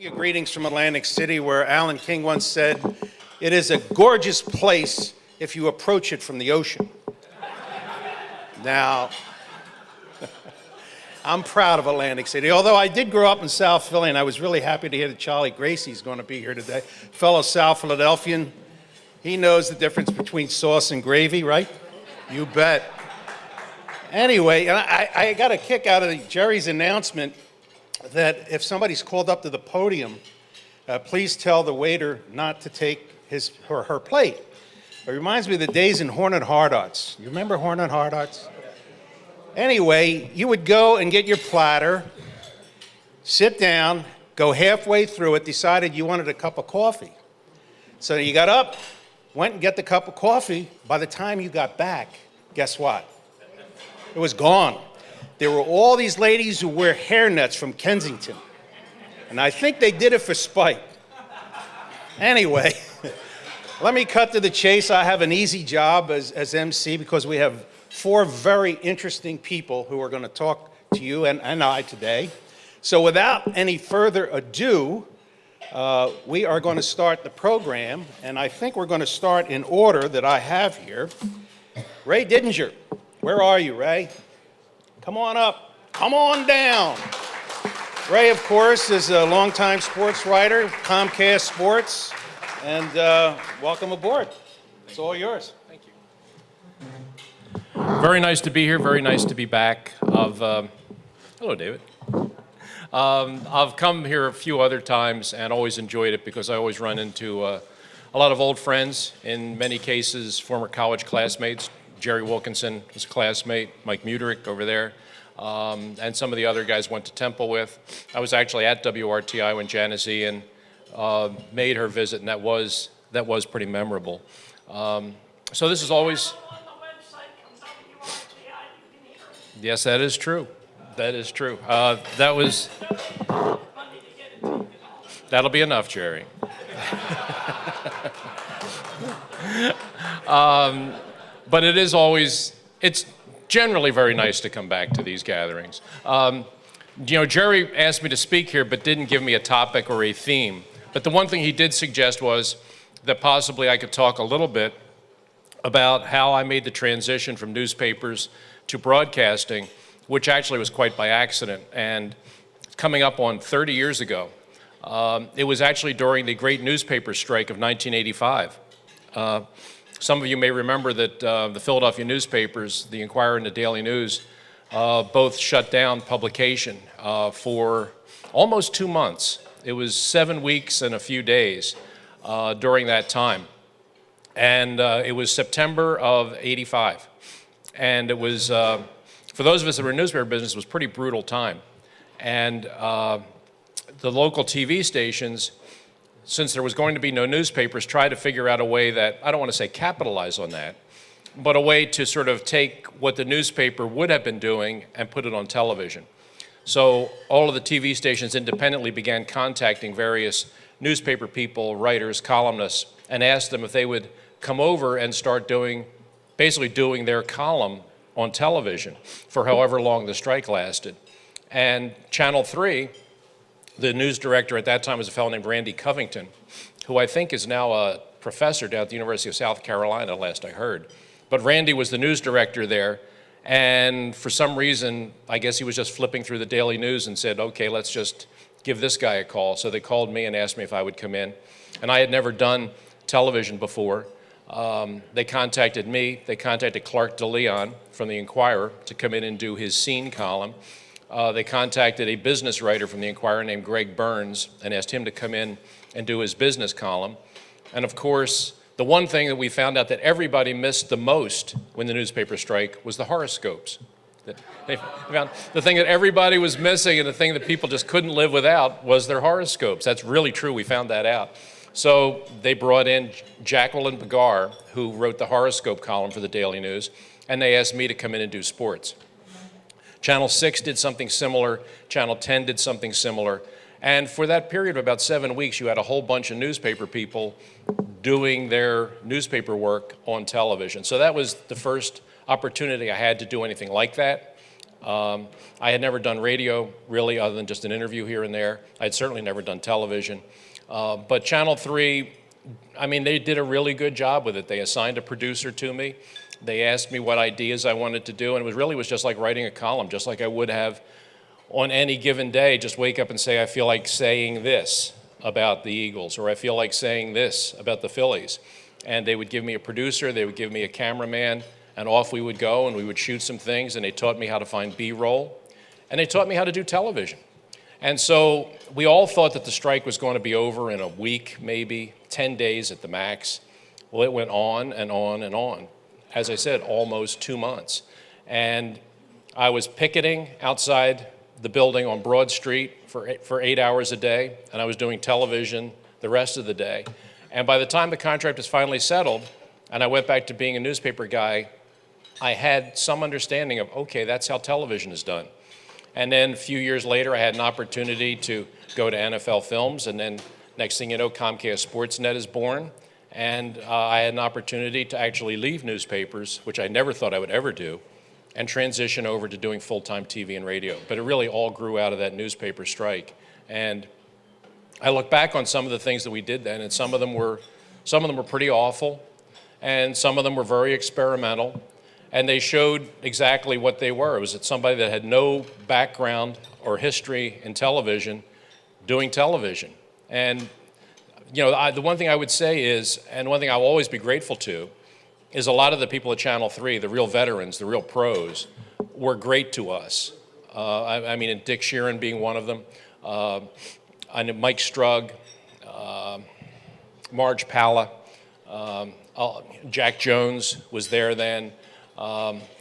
Greetings from Atlantic City, where Alan King once said, "It is a gorgeous place if you approach it from the ocean." Now, I'm proud of Atlantic City, although I did grow up in South Philly, and I was really happy to hear that Charlie Gracie's going to be here today. Fellow South Philadelphian, he knows the difference between sauce and gravy, right? You bet. Anyway, I got a kick out of Jerry's announcement that if somebody's called up to the podium, please tell the waiter not to take his or her plate. It reminds me of the days in Hornet Hard Arts. You remember Hornet Hard Arts? Anyway, you would go and get your platter, sit down, go halfway through it, decided you wanted a cup of coffee. So you got up, went and get the cup of coffee. By the time you got back, guess what? It was gone. There were all these ladies who wear hairnets from Kensington. And I think they did it for spite. Anyway, let me cut to the chase. I have an easy job as MC because we have four very interesting people who are going to talk to you and I today. So without any further ado, we are going to start the program. And I think we're going to start in order that I have here. Ray Didinger, where are you, Ray? Come on up. Come on down. Ray, of course, is a longtime sports writer, Comcast Sports, and welcome aboard. It's all yours. Thank you. Very nice to be here. Very nice to be back. Hello, David. I've come here a few other times and always enjoyed it because I always run into a lot of old friends, in many cases former college classmates. Jerry Wilkinson was a classmate, Mike Mutrick over there, and some of the other guys went to Temple with. I was actually at WRTI when Janice Ian made her visit, and that was pretty memorable. So this is always... Yes, that is true. That is true. That'll be enough, Jerry. But it's generally very nice to come back to these gatherings. Jerry asked me to speak here, but didn't give me a topic or a theme. But the one thing he did suggest was that possibly I could talk a little bit about how I made the transition from newspapers to broadcasting, which actually was quite by accident. And coming up on 30 years ago, it was actually during the great newspaper strike of 1985. Some of you may remember that the Philadelphia newspapers, the Inquirer and the Daily News, both shut down publication for almost 2 months. It was 7 weeks and a few days during that time. And it was September of '85. And it was, for those of us that were in newspaper business, it was a pretty brutal time. And the local TV stations, since there was going to be no newspapers, try to figure out a way that, I don't want to say capitalize on that, but a way to sort of take what the newspaper would have been doing and put it on television. So all of the TV stations independently began contacting various newspaper people, writers, columnists, and asked them if they would come over and start basically doing their column on television for however long the strike lasted. And Channel 3, the news director at that time was a fellow named Randy Covington, who I think is now a professor down at the University of South Carolina, last I heard. But Randy was the news director there, and for some reason, I guess he was just flipping through the Daily News and said, okay, let's just give this guy a call. So they called me and asked me if I would come in. And I had never done television before. They contacted me. They contacted Clark DeLeon from the Inquirer to come in and do his scene column. They contacted a business writer from the Inquirer named Greg Burns and asked him to come in and do his business column. And of course, the one thing that we found out that everybody missed the most when the newspaper strike was the horoscopes. They found the thing that everybody was missing and the thing that people just couldn't live without was their horoscopes. That's really true. We found that out. So they brought in Jacqueline Begar, who wrote the horoscope column for the Daily News, and they asked me to come in and do sports. Channel 6 did something similar, Channel 10 did something similar, and for that period of about 7 weeks, you had a whole bunch of newspaper people doing their newspaper work on television. So that was the first opportunity I had to do anything like that. I had never done radio, really, other than just an interview here and there. I had certainly never done television. But Channel 3, I mean, they did a really good job with it. They assigned a producer to me. They asked me what ideas I wanted to do, and it was just like writing a column, just like I would have on any given day. Just wake up and say, I feel like saying this about the Eagles, or I feel like saying this about the Phillies. And they would give me a producer, they would give me a cameraman, and off we would go, and we would shoot some things, and they taught me how to find B-roll, and they taught me how to do television. And so we all thought that the strike was going to be over in a week, maybe 10 days at the max. Well, it went on and on and on. As I said, almost 2 months. And I was picketing outside the building on Broad Street for 8 hours a day, and I was doing television the rest of the day. And by the time the contract was finally settled, and I went back to being a newspaper guy, I had some understanding of, okay, that's how television is done. And then a few years later, I had an opportunity to go to NFL Films, and then next thing you know, Comcast Sportsnet is born. And I had an opportunity to actually leave newspapers, which I never thought I would ever do, and transition over to doing full-time TV and radio. But it really all grew out of that newspaper strike. And I look back on some of the things that we did then, and some of them were pretty awful, and some of them were very experimental, and they showed exactly what they were. It was somebody that had no background or history in television doing television. And you know, the one thing I would say is, and one thing I'll always be grateful to, is a lot of the people at Channel 3, the real veterans, the real pros, were great to us. I mean, and Dick Sheeran being one of them, I know Mike Strug, Marge Palla, Jack Jones was there then,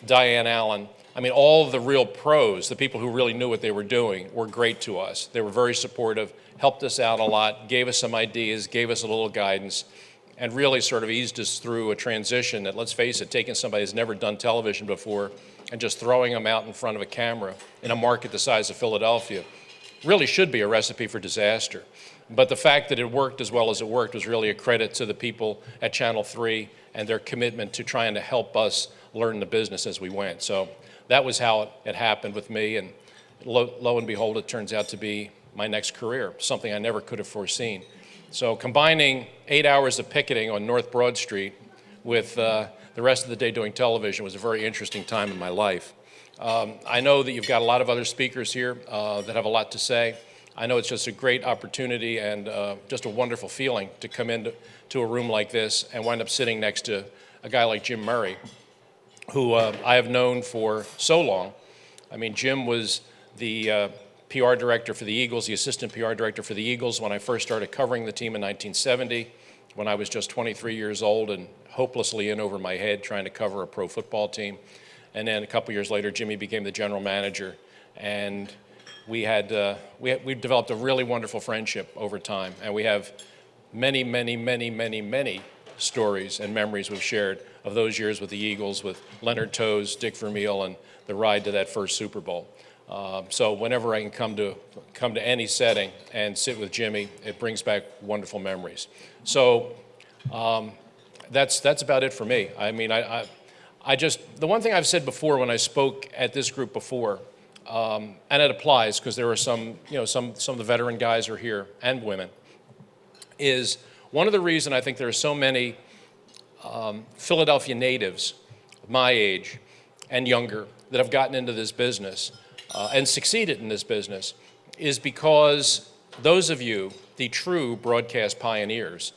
Diane Allen. I mean, all of the real pros, the people who really knew what they were doing, were great to us. They were very supportive, helped us out a lot, gave us some ideas, gave us a little guidance, and really sort of eased us through a transition that, let's face it, taking somebody who's never done television before and just throwing them out in front of a camera in a market the size of Philadelphia really should be a recipe for disaster. But the fact that it worked as well as it worked was really a credit to the people at Channel 3 and their commitment to trying to help us learn the business as we went. So that was how it happened with me, and lo and behold, it turns out to be my next career, something I never could have foreseen. So combining 8 hours of picketing on North Broad Street with the rest of the day doing television was a very interesting time in my life. I know that you've got a lot of other speakers here that have a lot to say. I know it's just a great opportunity and just a wonderful feeling to come into a room like this and wind up sitting next to a guy like Jim Murray, who I have known for so long. I mean, Jim was the PR director for the Eagles, the assistant PR director for the Eagles when I first started covering the team in 1970, when I was just 23 years old and hopelessly in over my head trying to cover a pro football team. And then a couple years later, Jimmy became the general manager, and we developed a really wonderful friendship over time, and we have many, many, many, many, many stories and memories we've shared of those years with the Eagles, with Leonard Toews, Dick Vermeil, and the ride to that first Super Bowl. So whenever I can come to any setting and sit with Jimmy, it brings back wonderful memories. So that's about it for me. I mean, I just, the one thing I've said before when I spoke at this group before, and it applies because there are some of the veteran guys are here and women, is one of the reasons I think there are so many Philadelphia natives my age and younger that have gotten into this business and succeeded in this business is because those of you, the true broadcast pioneers,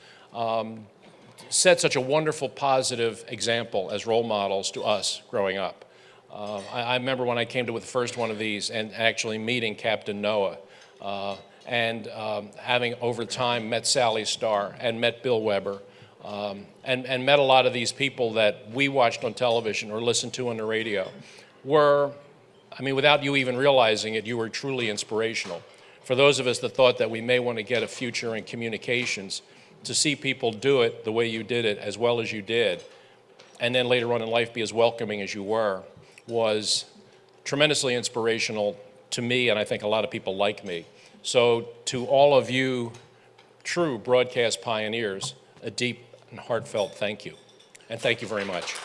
set such a wonderful, positive example as role models to us growing up. I remember when I came to the first one of these and actually meeting Captain Noah and having over time met Sally Starr and met Bill Weber and met a lot of these people that we watched on television or listened to on the radio were, I mean, without you even realizing it, you were truly inspirational. For those of us that thought that we may want to get a future in communications, to see people do it the way you did it, as well as you did, and then later on in life be as welcoming as you were, was tremendously inspirational to me, and I think a lot of people like me. So to all of you true broadcast pioneers, a deep and heartfelt thank you. And thank you very much.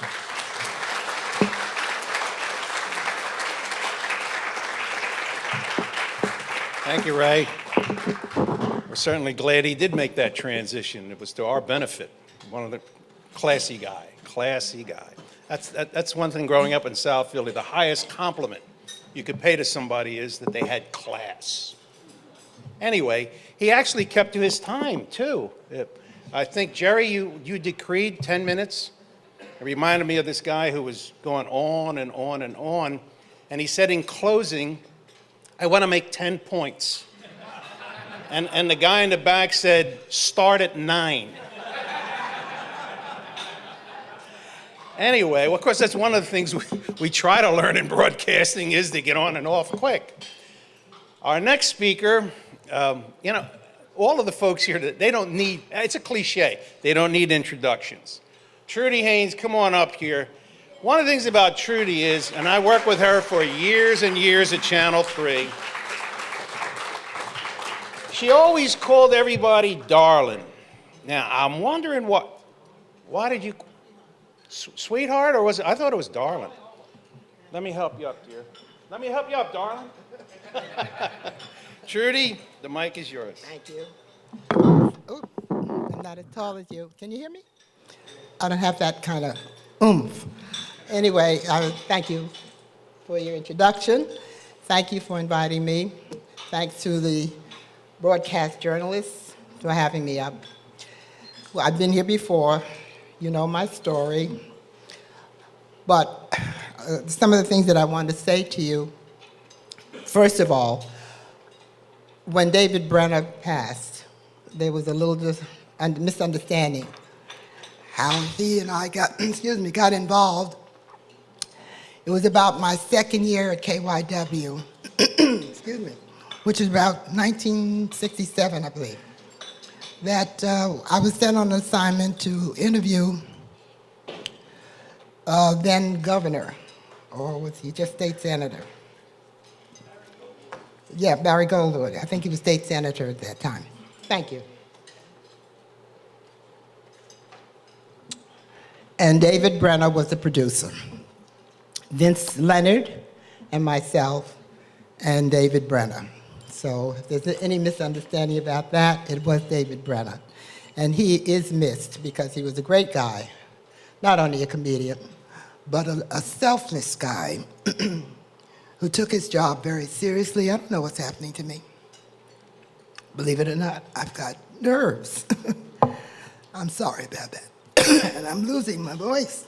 Thank you, Ray. We're certainly glad he did make that transition. It was to our benefit. One of the classy guy. That's one thing growing up in South Philly. The highest compliment you could pay to somebody is that they had class. Anyway, he actually kept to his time, too. I think, Jerry, you decreed 10 minutes. It reminded me of this guy who was going on and on and on. And he said in closing, I want to make 10 points. And the guy in the back said, start at 9. Anyway, well, of course, that's one of the things we try to learn in broadcasting is to get on and off quick. Our next speaker, all of the folks here, they don't need, it's a cliche, they don't need introductions. Trudy Haynes, come on up here. One of the things about Trudy is, and I worked with her for years and years at Channel 3, she always called everybody darling. Now, I'm wondering why did you, sweetheart, or was it, I thought it was darling. Let me help you up, dear. Let me help you up, darling. Trudy, the mic is yours. Thank you. Oh, I'm not as tall as you. Can you hear me? I don't have that kind of oomph. Anyway, thank you for your introduction. Thank you for inviting me. Thanks to the broadcast journalists for having me up. Well, I've been here before. You know my story. But some of the things that I wanted to say to you, first of all, when David Brenner passed, there was a little misunderstanding how he and I got involved. It was about my second year at KYW, which is about 1967, I believe, that I was sent on an assignment to interview then governor, or was he just state senator? Yeah, Barry Goldwater. I think he was state senator at that time. Thank you. And David Brenner was the producer. Vince Leonard and myself and David Brenner. So if there's any misunderstanding about that, it was David Brenner. And he is missed because he was a great guy, not only a comedian, but a selfless guy who took his job very seriously. I don't know what's happening to me. Believe it or not, I've got nerves. I'm sorry about that. And I'm losing my voice.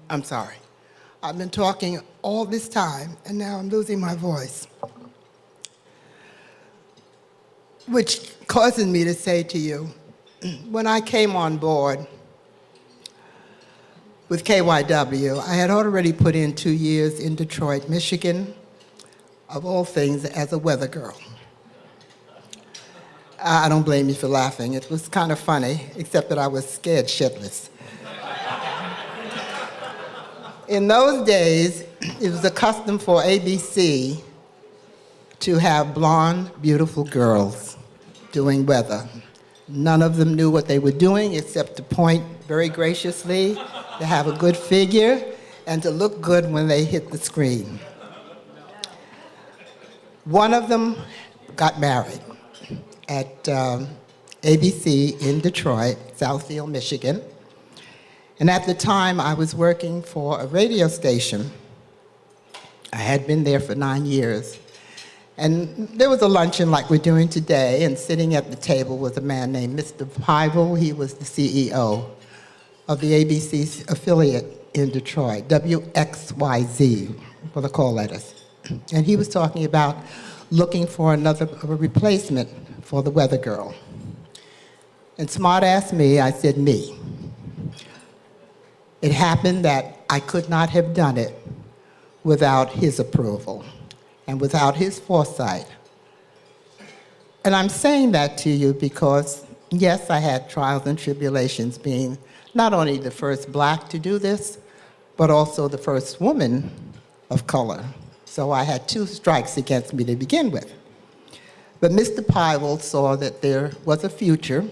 I'm sorry. I've been talking all this time, and now I'm losing my voice. Which causes me to say to you, when I came on board with KYW, I had already put in 2 years in Detroit, Michigan, of all things, as a weather girl. I don't blame you for laughing. It was kind of funny, except that I was scared shitless. In those days, it was a custom for ABC to have blonde, beautiful girls doing weather. None of them knew what they were doing except to point very graciously, to have a good figure, and to look good when they hit the screen. One of them got married at ABC in Detroit, Southfield, Michigan. And at the time, I was working for a radio station. I had been there for 9 years. And there was a luncheon like we're doing today, and sitting at the table was a man named Mr. Pivel. He was the CEO of the ABC affiliate in Detroit, WXYZ, for the call letters. And he was talking about looking for a replacement for the weather girl. And smart-ass me, I said, me. It happened that I could not have done it without his approval and without his foresight. And I'm saying that to you because, yes, I had trials and tribulations being not only the first black to do this, but also the first woman of color. So I had 2 strikes against me to begin with. But Mr. Pivel saw that there was a future,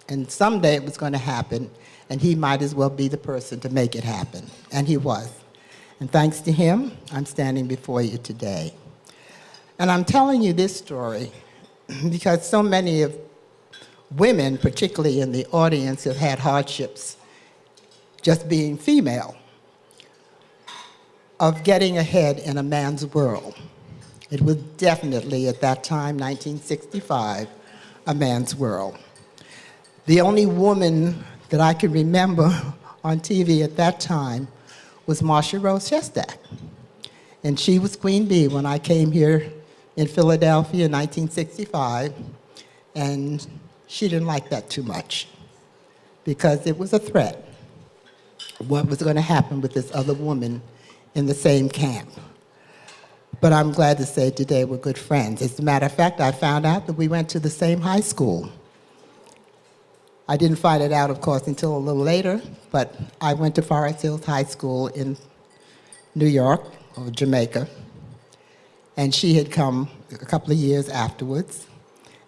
and someday it was going to happen, and he might as well be the person to make it happen. And he was. And thanks to him, I'm standing before you today. And I'm telling you this story because so many of women, particularly in the audience, have had hardships just being female, of getting ahead in a man's world. It was definitely, at that time, 1965, a man's world. The only woman that I can remember on TV at that time was Marsha Rose Shestak. And she was Queen Bee when I came here in Philadelphia in 1965, and she didn't like that too much because it was a threat. What was going to happen with this other woman in the same camp? But I'm glad to say today we're good friends. As a matter of fact, I found out that we went to the same high school. I didn't find it out, of course, until a little later, but I went to Forest Hills High School in New York, or Jamaica, and she had come a couple of years afterwards,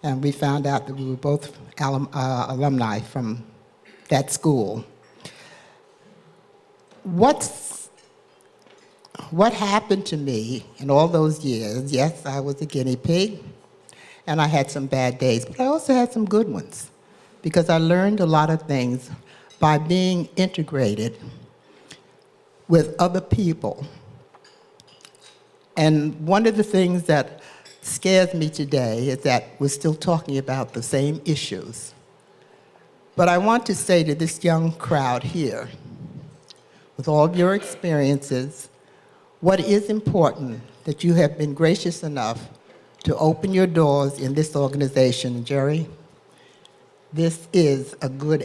and we found out that we were both alumni from that school. What happened to me in all those years, yes, I was a guinea pig, and I had some bad days, but I also had some good ones, because I learned a lot of things by being integrated with other people. And one of the things that scares me today is that we're still talking about the same issues. But I want to say to this young crowd here, with all of your experiences, what is important that you have been gracious enough to open your doors in this organization. Jerry, this is a good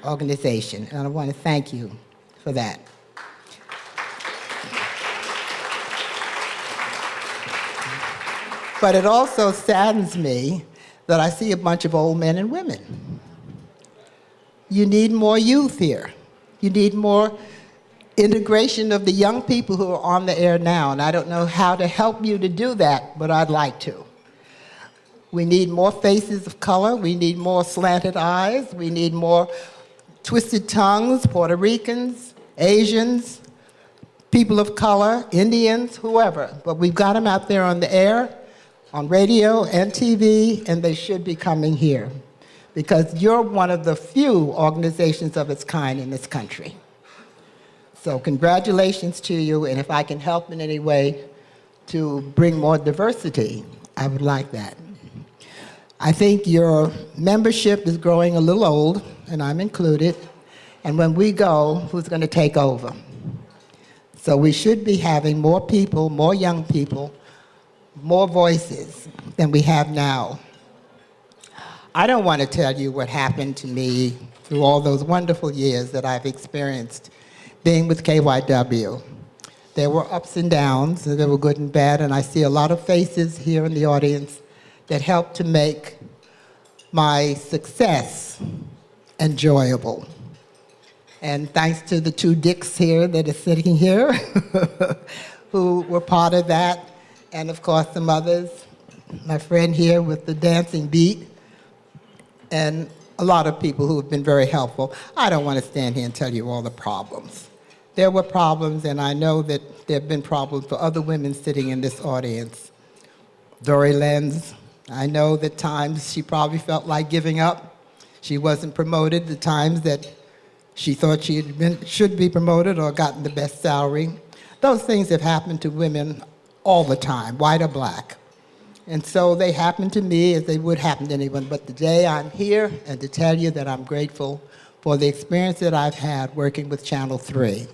organization, and I want to thank you for that. But it also saddens me that I see a bunch of old men and women. You need more youth here. You need more integration of the young people who are on the air now, and I don't know how to help you to do that, but I'd like to. We need more faces of color. We need more slanted eyes. We need more twisted tongues, Puerto Ricans, Asians, people of color, Indians, whoever. But we've got them out there on the air, on radio and TV, and they should be coming here because you're one of the few organizations of its kind in this country. So congratulations to you, and if I can help in any way to bring more diversity, I would like that. I think your membership is growing a little old, and I'm included, and when we go, who's going to take over? So we should be having more people, more young people, more voices than we have now. I don't want to tell you what happened to me through all those wonderful years that I've experienced being with KYW. There were ups and downs, and there were good and bad, and I see a lot of faces here in the audience that helped to make my success enjoyable. And thanks to the two Dicks here that are sitting here who were part of that, and of course some others, my friend here with the dancing beat, and a lot of people who have been very helpful. I don't want to stand here and tell you all the problems. There were problems, and I know that there have been problems for other women sitting in this audience. Dory Lenz, I know that times she probably felt like giving up. She wasn't promoted the times that she thought she should be promoted or gotten the best salary. Those things have happened to women all the time, white or black. And so they happen to me as they would happen to anyone. But today I'm here and to tell you that I'm grateful for the experience that I've had working with Channel 3.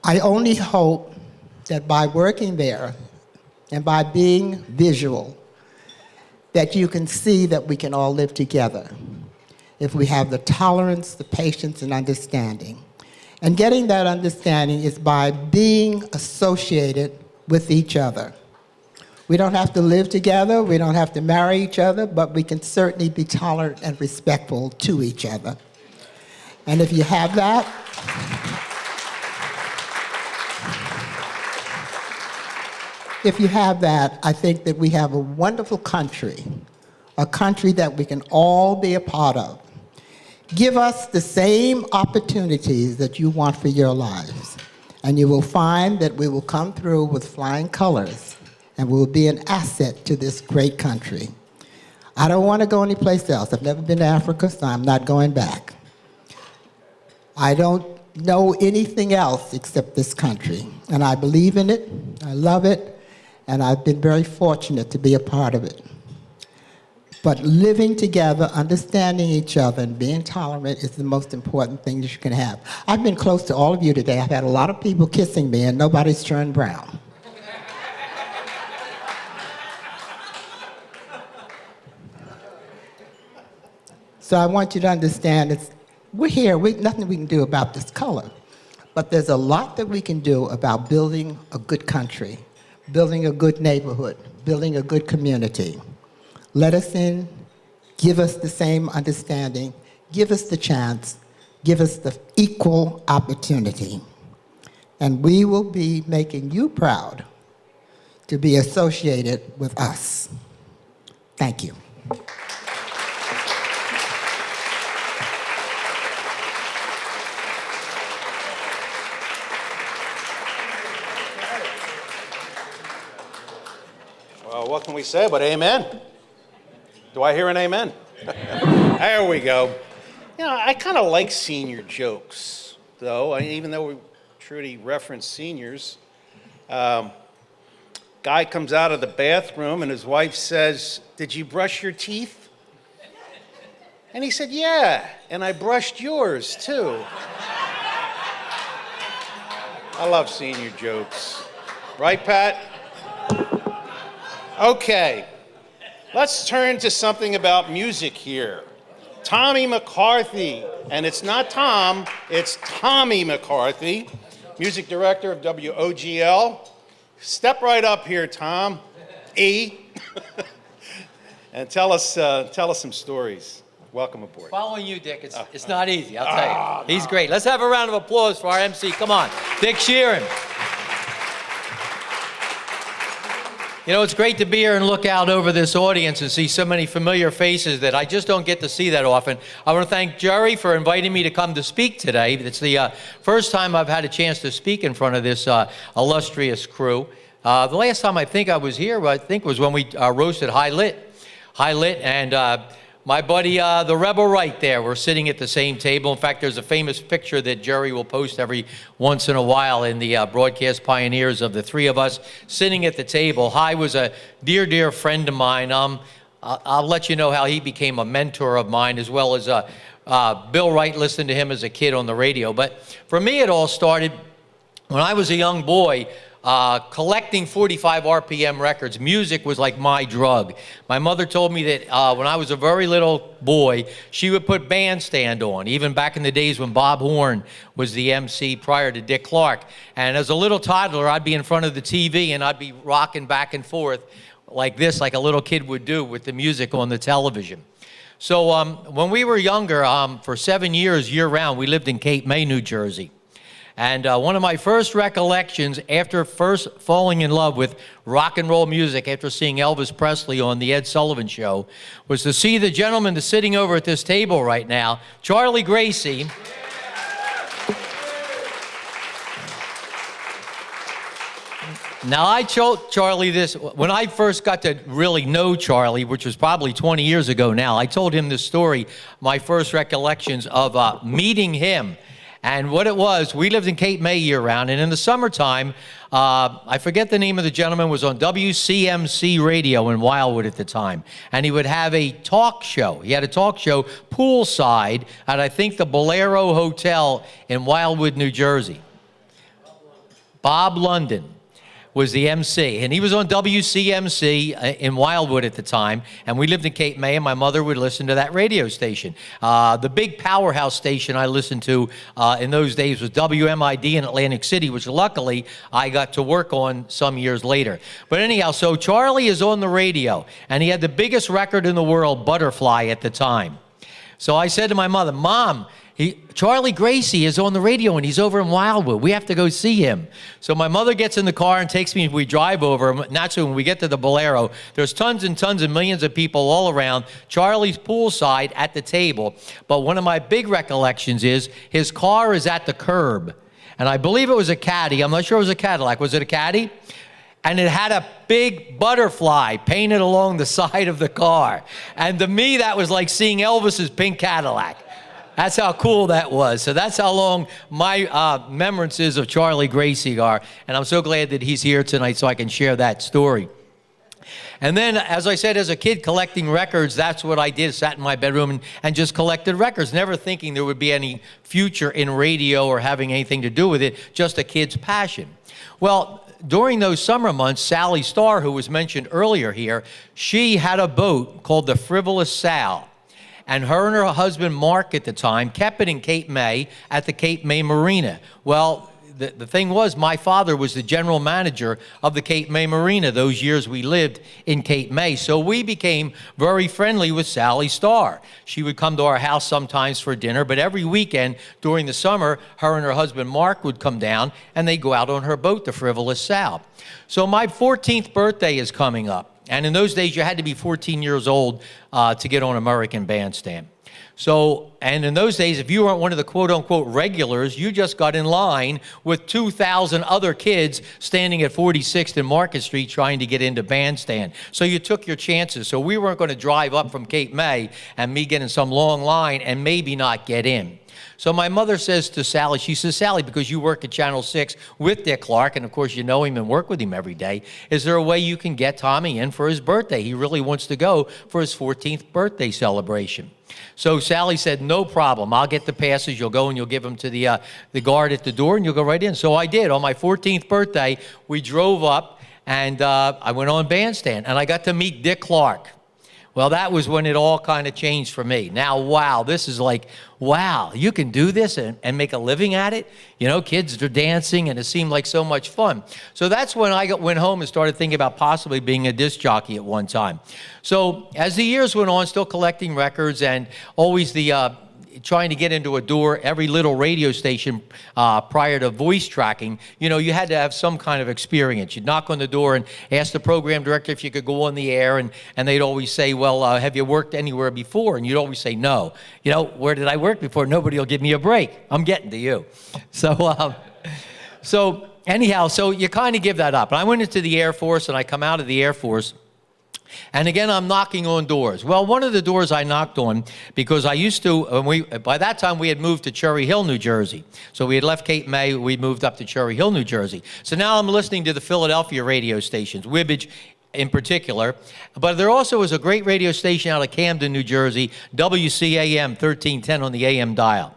I only hope that by working there and by being visual, that you can see that we can all live together if we have the tolerance, the patience, and understanding. And getting that understanding is by being associated with each other. We don't have to live together, we don't have to marry each other, but we can certainly be tolerant and respectful to each other. And if you have that, I think that we have a wonderful country, a country that we can all be a part of. Give us the same opportunities that you want for your lives, and you will find that we will come through with flying colors and we will be an asset to this great country. I don't want to go anyplace else. I've never been to Africa, so I'm not going back. I don't know anything else except this country, and I believe in it, I love it, and I've been very fortunate to be a part of it. But living together, understanding each other, and being tolerant is the most important thing that you can have. I've been close to all of you today. I've had a lot of people kissing me, and nobody's turned brown. So I want you to understand, we're here, nothing we can do about this color, but there's a lot that we can do about building a good country, building a good neighborhood, building a good community. Let us in, give us the same understanding, give us the chance, give us the equal opportunity. And we will be making you proud to be associated with us. Thank you. Well, what can we say but amen? Do I hear an amen? There we go. You know, I kind of like senior jokes, though, even though we truly reference seniors. Guy comes out of the bathroom and his wife says, "Did you brush your teeth?" And he said, "Yeah, and I brushed yours, too." I love senior jokes. Right, Pat? Okay, let's turn to something about music here. Tommy McCarthy, and it's not Tom, it's Tommy McCarthy, music director of WOGL. Step right up here, Tom, E, and tell us some stories. Welcome aboard. Following you, Dick, it's not easy, I'll tell you. He's great. Let's have a round of applause for our MC. Come on, Dick Sheeran. You know, it's great to be here and look out over this audience and see so many familiar faces that I just don't get to see that often. I want to thank Jerry for inviting me to come to speak today. It's the first time I've had a chance to speak in front of this illustrious crew. The last time I think I was here, was when we roasted High Lit, and my buddy, the Rebel right there, we're sitting at the same table. In fact, there's a famous picture that Jerry will post every once in a while in the broadcast pioneers of the three of us sitting at the table. High was a dear, dear friend of mine. I'll let you know how he became a mentor of mine, as well as Bill Wright, listened to him as a kid on the radio. But for me, it all started when I was a young boy. Collecting 45 RPM records. Music was like my drug. My mother told me that when I was a very little boy, she would put Bandstand on, even back in the days when Bob Horn was the MC prior to Dick Clark. And as a little toddler, I'd be in front of the TV and I'd be rocking back and forth like this, like a little kid would do with the music on the television. So when we were younger, for 7 years, year-round, we lived in Cape May, New Jersey. And one of my first recollections after first falling in love with rock and roll music after seeing Elvis Presley on the Ed Sullivan Show was to see the gentleman that's sitting over at this table right now, Charlie Gracie. Now, I told Charlie this, when I first got to really know Charlie, which was probably 20 years ago now, I told him this story, my first recollections of meeting him. And what it was, we lived in Cape May year-round, and in the summertime, I forget the name of the gentleman, was on WCMC radio in Wildwood at the time, and he would have a talk show. He had a talk show poolside at, I think, the Bolero Hotel in Wildwood, New Jersey. Bob London was the MC, and he was on WCMC in Wildwood at the time, and we lived in Cape May, and my mother would listen to that radio station. The big powerhouse station I listened to in those days was WMID in Atlantic City, which luckily I got to work on some years later. But anyhow, so Charlie is on the radio, and he had the biggest record in the world, Butterfly, at the time. So I said to my mother, "Mom," Charlie Gracie is on the radio and he's over in Wildwood. We have to go see him. So my mother gets in the car and takes me, we drive over. Naturally, when we get to the Bolero, there's tons and tons and millions of people all around. Charlie's poolside at the table. But one of my big recollections is his car is at the curb. And I believe it was a Caddy. I'm not sure it was a Cadillac. Was it a Caddy? And it had a big butterfly painted along the side of the car. And to me, that was like seeing Elvis's pink Cadillac. That's how cool that was. So that's how long my remembrances of Charlie Gracie are. And I'm so glad that he's here tonight so I can share that story. And then, as I said, as a kid collecting records, that's what I did. Sat in my bedroom and just collected records, never thinking there would be any future in radio or having anything to do with it, just a kid's passion. Well, during those summer months, Sally Starr, who was mentioned earlier here, she had a boat called the Frivolous Sal. And her husband, Mark, at the time, kept it in Cape May at the Cape May Marina. Well, the thing was, my father was the general manager of the Cape May Marina those years we lived in Cape May. So we became very friendly with Sally Starr. She would come to our house sometimes for dinner, but every weekend during the summer, her and her husband, Mark, would come down and they'd go out on her boat, the Frivolous Sal. So my 14th birthday is coming up. And in those days, you had to be 14 years old to get on American Bandstand. So, and in those days, if you weren't one of the quote-unquote regulars, you just got in line with 2,000 other kids standing at 46th and Market Street trying to get into Bandstand. So you took your chances. So we weren't going to drive up from Cape May and me get in some long line and maybe not get in. So my mother says to Sally, she says, Sally, because you work at Channel 6 with Dick Clark, and of course you know him and work with him every day, is there a way you can get Tommy in for his birthday? He really wants to go for his 14th birthday celebration. So Sally said, no problem. I'll get the passes. You'll go and you'll give them to the guard at the door and you'll go right in. So I did. On my 14th birthday, we drove up and I went on Bandstand and I got to meet Dick Clark. Well, that was when it all kind of changed for me. Now, wow, this is like, wow, you can do this and make a living at it? You know, kids are dancing, and it seemed like so much fun. So that's when I went home and started thinking about possibly being a disc jockey at one time. So as the years went on, still collecting records and always the trying to get into a door, every little radio station prior to voice tracking, you know, you had to have some kind of experience. You'd knock on the door and ask the program director if you could go on the air, and they'd always say, well, have you worked anywhere before? And you'd always say, no. You know, where did I work before? Nobody will give me a break. I'm getting to you. So anyhow, so you kind of give that up. And I went into the Air Force, and I come out of the Air Force, and again, I'm knocking on doors. Well, one of the doors I knocked on, because I used to, by that time we had moved to Cherry Hill, New Jersey. So we had left Cape May, we moved up to Cherry Hill, New Jersey. So now I'm listening to the Philadelphia radio stations, Wibbage in particular. But there also was a great radio station out of Camden, New Jersey, WCAM 1310 on the AM dial.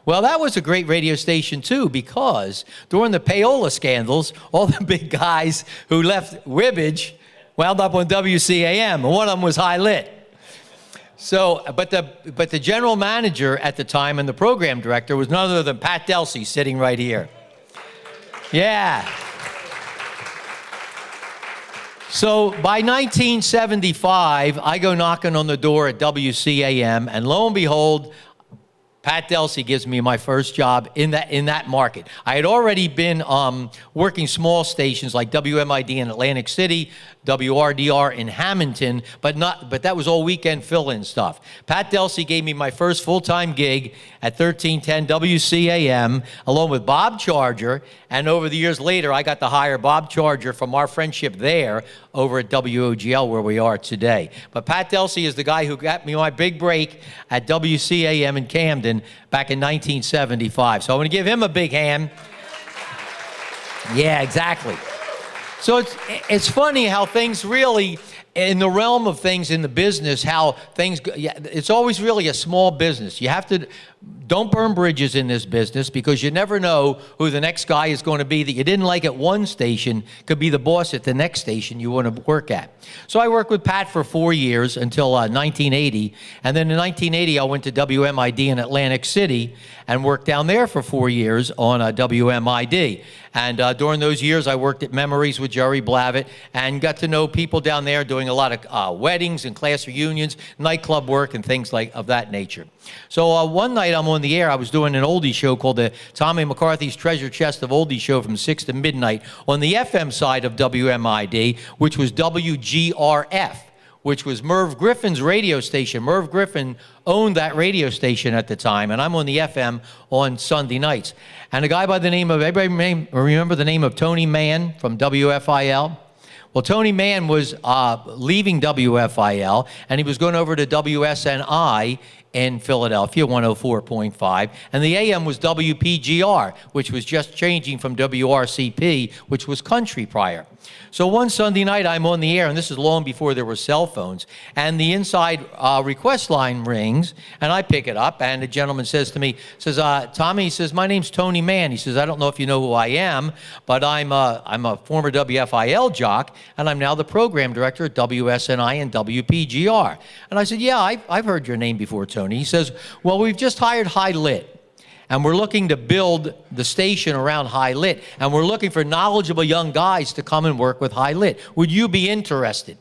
Well, that was a great radio station, too, because during the payola scandals, all the big guys who left Wibbage wound up on WCAM, and one of them was high lit. So, but the general manager at the time and the program director was none other than Pat Delsey, sitting right here. Yeah. So by 1975, I go knocking on the door at WCAM, and lo and behold, Pat Delsey gives me my first job in that market. I had already been working small stations like WMID in Atlantic City, WRDR in Hamilton, but that was all weekend fill-in stuff. Pat Delsey gave me my first full-time gig at 1310 WCAM, along with Bob Charger, and over the years later, I got to hire Bob Charger from our friendship there over at WOGL, where we are today. But Pat Delsey is the guy who got me my big break at WCAM in Camden back in 1975. So I want to give him a big hand. Yeah, exactly. So it's funny how things really, in the realm of things in the business, how things, it's always really a small business. You have to, don't burn bridges in this business, because you never know who the next guy is going to be that you didn't like at one station could be the boss at the next station you want to work at. So I worked with Pat for 4 years until 1980. And then in 1980, I went to WMID in Atlantic City and worked down there for 4 years on WMID. And during those years, I worked at Memories with Jerry Blavitt and got to know people down there doing a lot of weddings and class reunions, nightclub work, and things of that nature. So one night I'm on the air. I was doing an oldie show called the Tommy McCarthy's Treasure Chest of Oldies show from 6 to midnight on the FM side of WMID, which was WGRF, which was Merv Griffin's radio station. Merv Griffin owned that radio station at the time, and I'm on the FM on Sunday nights. And a guy by the name of, everybody remember the name of Tony Mann from WFIL? Well, Tony Mann was leaving WFIL, and he was going over to WSNI in Philadelphia, 104.5, and the AM was WPGR, which was just changing from WRCP, which was country prior. So one Sunday night, I'm on the air, and this is long before there were cell phones, and the inside request line rings, and I pick it up, and the gentleman says to me, Tommy, he says, my name's Tony Mann. He says, I don't know if you know who I am, but I'm a former WFIL jock, and I'm now the program director at WSNI and WPGR. And I said, yeah, I've heard your name before, Tony. He says, well, we've just hired High Lit. And we're looking to build the station around High Lit. And we're looking for knowledgeable young guys to come and work with High Lit. Would you be interested?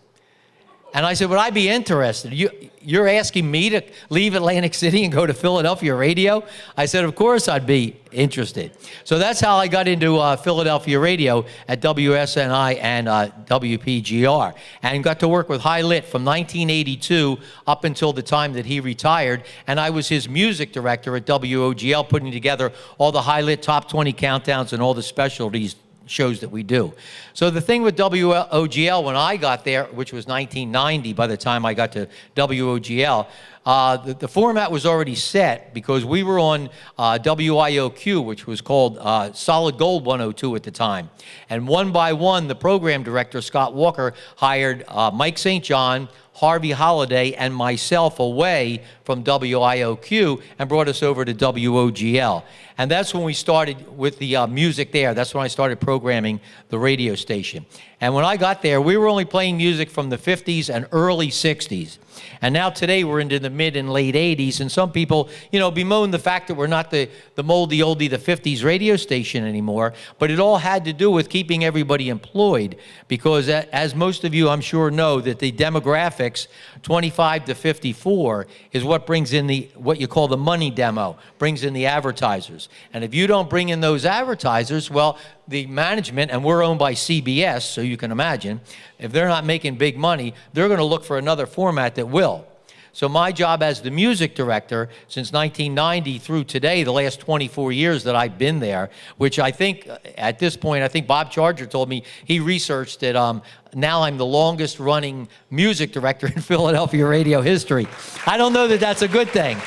And I said, would I be interested? You're asking me to leave Atlantic City and go to Philadelphia radio? I said, of course I'd be interested. So that's how I got into Philadelphia radio at WSNI and WPGR, and got to work with High Lit from 1982 up until the time that he retired. And I was his music director at WOGL, putting together all the High Lit top 20 countdowns and all the specialties shows that we do. So the thing with WOGL, when I got there, which was 1990 by the time I got to WOGL, the format was already set because we were on WIOQ, which was called Solid Gold 102 at the time. And one by one, the program director, Scott Walker, hired Mike St. John, Harvey Holliday, and myself away from WIOQ and brought us over to WOGL. And that's when we started with the music there. That's when I started programming the radio station. And when I got there, we were only playing music from the 50s and early 60s. And now today we're into the mid and late 80s. And some people, bemoan the fact that we're not the moldy oldie, the 50s radio station anymore. But it all had to do with keeping everybody employed. Because as most of you, I'm sure, know, that the demographics, 25 to 54, is what brings in what you call the money demo, brings in the advertisers. And if you don't bring in those advertisers, well, the management, and we're owned by CBS, so you can imagine, if they're not making big money, they're going to look for another format that will. So my job as the music director since 1990 through today, the last 24 years that I've been there, which I think at this point, I think Bob Charger told me he researched that now I'm the longest running music director in Philadelphia radio history. I don't know that that's a good thing.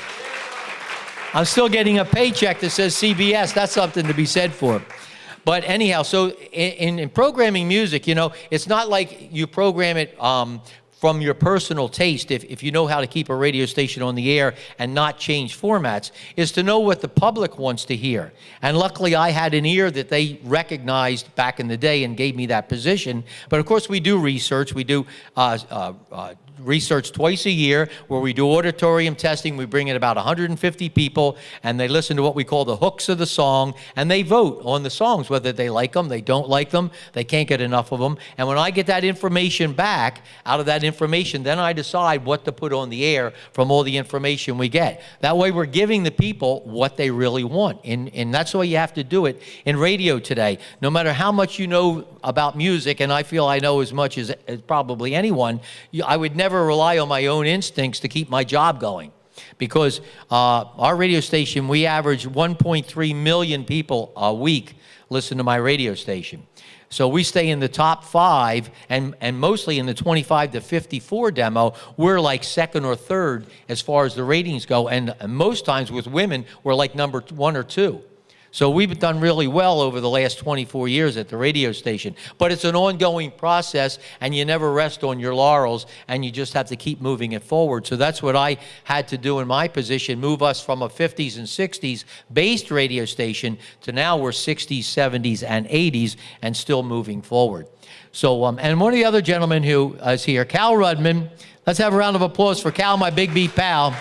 I'm still getting a paycheck that says CBS. That's something to be said for. But anyhow, so in programming music, it's not like you program it from your personal taste, if you know how to keep a radio station on the air and not change formats, is to know what the public wants to hear. And luckily, I had an ear that they recognized back in the day and gave me that position. But of course, we do research. We do research twice a year where we do auditorium testing. We bring in about 150 people, and they listen to what we call the hooks of the song, and they vote on the songs, whether they like them, they don't like them, they can't get enough of them. And when I get that information back, out of that information, then I decide what to put on the air from all the information we get. That way we're giving the people what they really want, and that's the way you have to do it in radio today. No matter how much you know about music, and I feel I know as much as probably anyone, I would never rely on my own instincts to keep my job going. Because our radio station, we average 1.3 million people a week listen to my radio station. So we stay in the top 5, and mostly in the 25 to 54 demo, we're like second or third as far as the ratings go. And most times with women, we're like number 1 or 2. So we've done really well over the last 24 years at the radio station. But it's an ongoing process, and you never rest on your laurels, and you just have to keep moving it forward. So that's what I had to do in my position, move us from a 50s and 60s based radio station to now we're 60s, 70s, and 80s, and still moving forward. So, and one of the other gentlemen who is here, Cal Rudman. Let's have a round of applause for Cal, my big beat pal.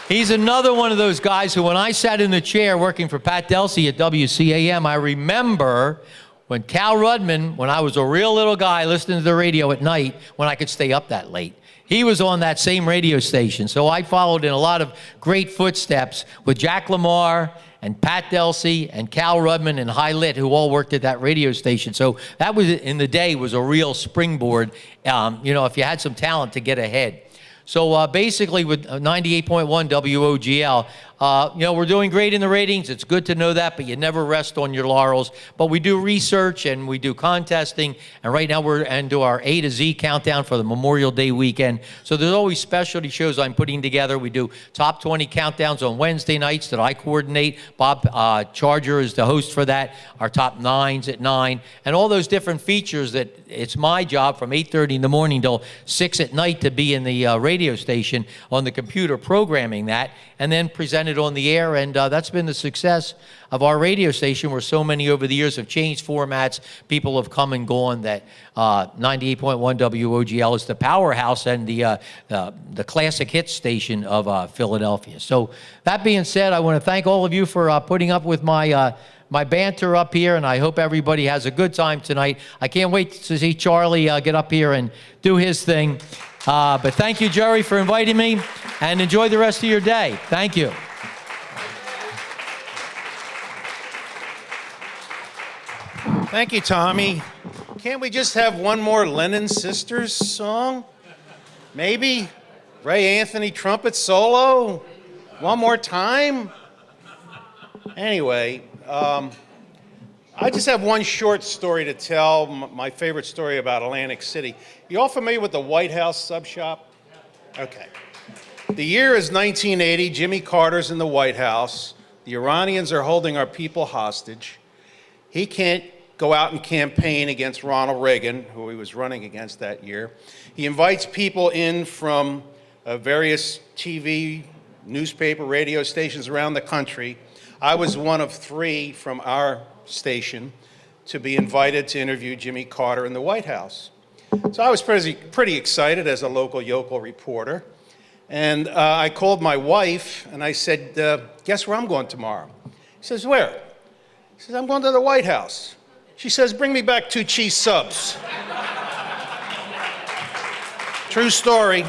He's another one of those guys who, when I sat in the chair working for Pat Delsey at WCAM, I remember when Cal Rudman, when I was a real little guy listening to the radio at night, when I could stay up that late. He was on that same radio station. So I followed in a lot of great footsteps with Jack Lamar and Pat Delsey and Cal Rudman and High Lit, who all worked at that radio station. So that was, in the day, was a real springboard, if you had some talent to get ahead. So basically with 98.1 WOGL, we're doing great in the ratings. It's good to know that, but you never rest on your laurels. But we do research and we do contesting, and right now we're into our A to Z countdown for the Memorial Day weekend. So there's always specialty shows I'm putting together. We do top 20 countdowns on Wednesday nights that I coordinate. Bob Charger is the host for that. Our top 9s at 9, and all those different features that it's my job from 8:30 in the morning till 6 at night to be in the radio station on the computer programming that, and then present it on the air. And that's been the success of our radio station, where so many over the years have changed formats. People have come and gone. That 98.1 WOGL is the powerhouse and the classic hit station of Philadelphia. So that being said, I want to thank all of you for putting up with my banter up here, and I hope everybody has a good time tonight. I can't wait to see Charlie get up here and do his thing. But thank you, Jerry, for inviting me, and enjoy the rest of your day. Thank you. Thank you, Tommy. Can't we just have one more Lennon Sisters song? Maybe? Ray Anthony trumpet solo? One more time? Anyway, I just have one short story to tell, my favorite story about Atlantic City. You all familiar with the White House sub shop? Okay. The year is 1980. Jimmy Carter's in the White House. The Iranians are holding our people hostage. He can't go out and campaign against Ronald Reagan, who he was running against that year. He invites people in from various TV, newspaper, radio stations around the country. I was one of 3 from our station to be invited to interview Jimmy Carter in the White House. So I was pretty excited as a local yokel reporter. And I called my wife and I said, guess where I'm going tomorrow? She says, where? She says, I'm going to the White House. She says, bring me back 2 cheese subs. True story.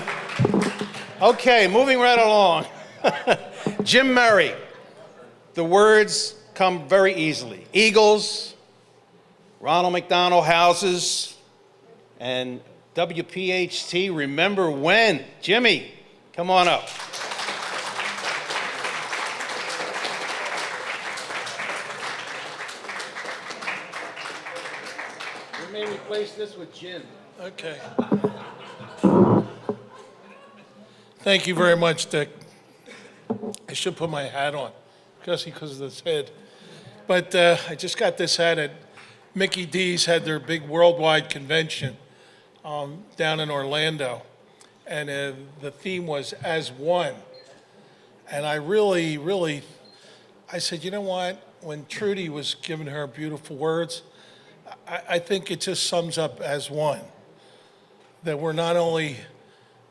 Okay, moving right along. Jim Murray. The words come very easily. Eagles, Ronald McDonald Houses, and WPHT, Remember When. Jimmy, come on up. We may replace this with gin. Okay. Thank you very much, Dick. I should put my hat on, just because of this head. But I just got this hat at Mickey D's had their big worldwide convention down in Orlando. And the theme was As One. And I really, I said, you know what? When Trudy was giving her beautiful words, I think it just sums up as one. That we're not only